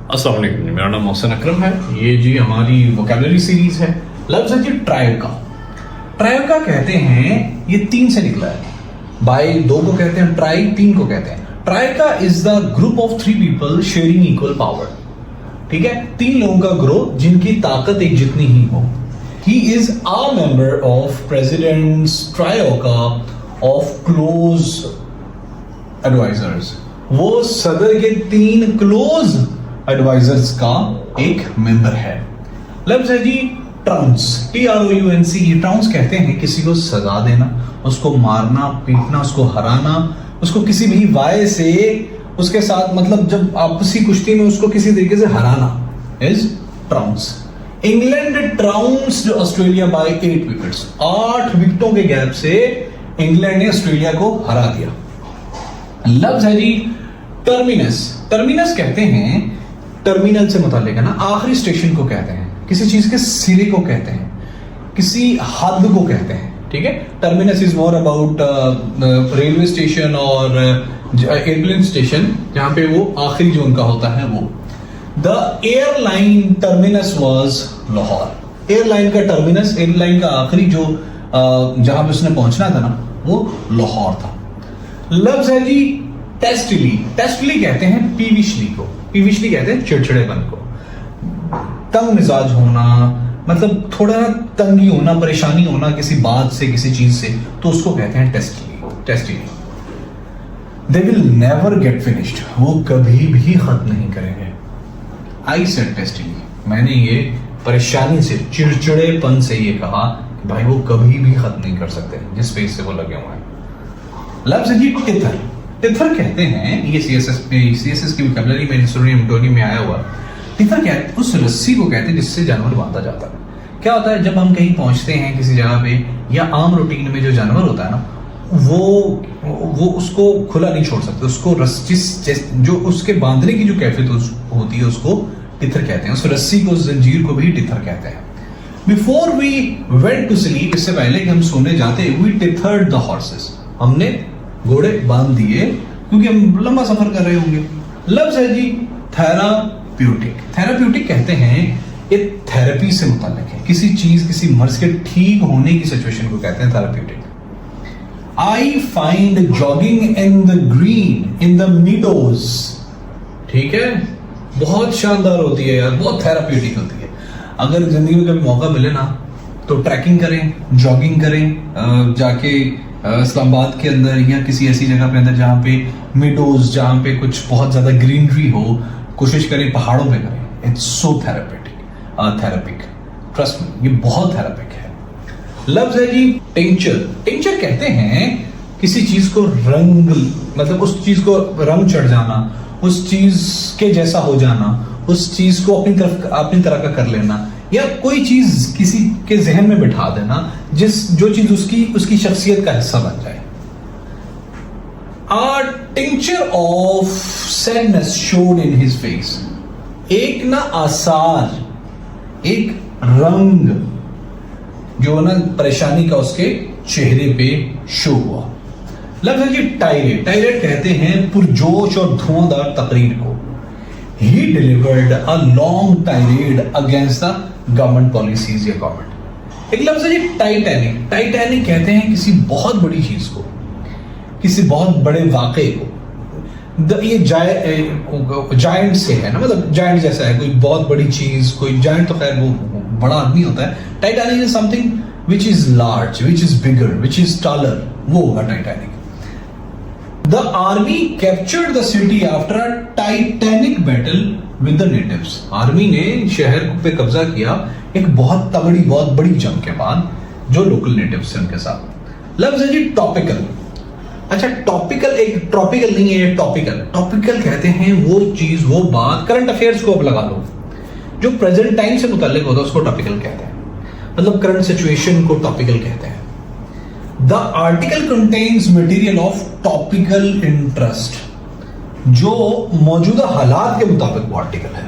अस्सलाम वालेकुम, मेरा नाम मोहसिन अकरम है। ये जी हमारी वोकैबुलरी सीरीज है। लफ्ज है जी ट्रायोका। ट्रायोका कहते हैं, ये तीन से निकला है। बाई दो को कहते हैं, ट्राई तीन को कहते हैं। Troika is the group of three people sharing equal power. ठीक है, तीन लोगों का ग्रुप जिनकी ताकत एक जितनी ही हो। He is a member of presidents troika of close advisors. वो सदर के तीन क्लोज एडवाइजर्स का एक मेंबर है। लफ्ज है जी ट्राउंस, TROUNC। ट्राउंस कहते हैं किसी को सजा देना, उसको मारना, पीटना, उसको हराना, उसको किसी भी वाय से उसके साथ, मतलब जब आपसी कुश्ती में उसको किसी तरीके से हराना is trounce. England trounced Australia by 8 wickets. 8 विकेटों के गैप से इंग्लैंड ने ऑस्ट्रेलिया को हरा दिया। लफ्ज है जी टर्मिनस। टर्मिनस कहते हैं, टर्मिनल से मुताल्लिक है ना, आखिरी स्टेशन को कहते हैं, किसी चीज के सिरे को कहते हैं, किसी हद को कहते हैं। ठीक है, terminus is more about railway station और एयरप्लेन स्टेशन, जहां पे वो आखिरी जो उनका होता है वो। The airline terminus was Lahore. Airline का टर्मिनस, एयरलाइन का आखिरी जो जहां पे उसने पहुंचना था ना, वो लाहौर था। लफ्ज है जी टेस्टली। टेस्टली कहते हैं पीविशली को। पीविशली कहते हैं चिड़चिड़ेपन को, तंग मिजाज होना, मतलब थोड़ा तंगी होना, परेशानी होना किसी बात से, किसी चीज से, तो उसको कहते हैं testily. Testily. They will never get finished. वो कभी भी खत्म नहीं करेंगे। I said testily. मैंने ये परेशानी से, चिड़चिड़ेपन से ये कहा कि भाई वो कभी भी खत्म नहीं कर सकते जिस पेज से वो लगे हुए हैं। लफ्ज है जी टिथर। टिथर कहते हैं, ये सीएसएस की वोकैबुलरी में, इंटोनी में आया हुआ। टिथर क्या है? उस रस्सी को कहते हैं जिससे जानवर बांधा जाता है। क्या होता है, जब हम कहीं पहुंचते हैं किसी जगह पे, या आम रूटीन में जो जानवर होता है ना, वो उसको खुला नहीं छोड़ सकते। उसको जो उसके बांधने की जो कैफियत होती है उसको टिथर कहते हैं। उस रस्सी को, उस जंजीर को भी टिथर कहते हैं। Before we went to sleep, इससे पहले कि हम सोने जाते, वी टिथर्ड द हॉर्सेस। हमने घोड़े बांध दिए क्योंकि हम लंबा सफर कर रहे होंगे। लफ्ज है जी थेराप्यूटिक। थेराप्यूटिक कहते हैं, ये थेरेपी से मुताल्लिक है, किसी चीज, किसी मर्ज के ठीक होने की सिचुएशन को कहते हैं therapeutic. I find jogging in the green in the meadows. ठीक है, बहुत शानदार होती है यार, बहुत थेराप्यूटिक होती है। अगर जिंदगी में कभी मौका मिले ना, तो ट्रैकिंग करें, जॉगिंग करें, जाके इस्लामाबाद के अंदर या किसी ऐसी जगह पे अंदर जहां पे मिडोज, जहां पे कुछ बहुत ज्यादा ग्रीनरी हो, कोशिश करें पहाड़ों पे करें। It's so थेरेपिक। ट्रस्ट मी, ये बहुत थेरेपिक है। लफ्ज है जी टिंचर। टिंचर कहते हैं किसी चीज को रंग, मतलब उस चीज को रंग चढ़ जाना, उस चीज के जैसा हो जाना, उस चीज को अपनी तरह का कर लेना, या कोई चीज किसी के जहन में बिठा देना जो चीज उसकी शख्सियत का हिस्सा बन जाए। A tincture of sadness showed in his face। एक ना आसार, एक रंग जो ना परेशानी का उसके चेहरे पे शो हुआ। लफ्ज है जी टायरेट। टायरेट कहते हैं पुरजोश और धुआंधार तकरीर को। He delivered a long tirade against the government policies या गवर्नमेंट। एक लफ्ज है जी टाइटैनिक। टाइटैनिक कहते हैं किसी बहुत बड़ी चीज को, किसी बहुत बड़े वाकये को। ये जायंट से है ना, मतलब जायंट जैसा है, कोई बहुत बड़ी चीज, कोई जायंट तो खैर वो बड़ा आदमी होता है। Titanic is something which is large, which is bigger, which is taller, वो होगा Titanic. The army captured the city after a titanic battle with the natives। Army ने शहर पे कब्जा किया एक बहुत तगड़ी, बहुत बड़ी जंग के बाद, जो लोकल नेटिव्स थे उनके साथ। लफ्ज है जी टॉपिकल। अच्छा, टॉपिकल एक ट्रॉपिकल नहीं है, टॉपिकल। टॉपिकल कहते हैं वो चीज, वो बात, करंट अफेयर्स को अब लगा लो, जो प्रेजेंट टाइम से मुताल्लिक होता है उसको टॉपिकल कहते हैं। मतलब करंट सिचुएशन को टॉपिकल कहते हैं। The article contains material of topical interest. जो मौजूदा हालात के मुताबिक वो आर्टिकल है।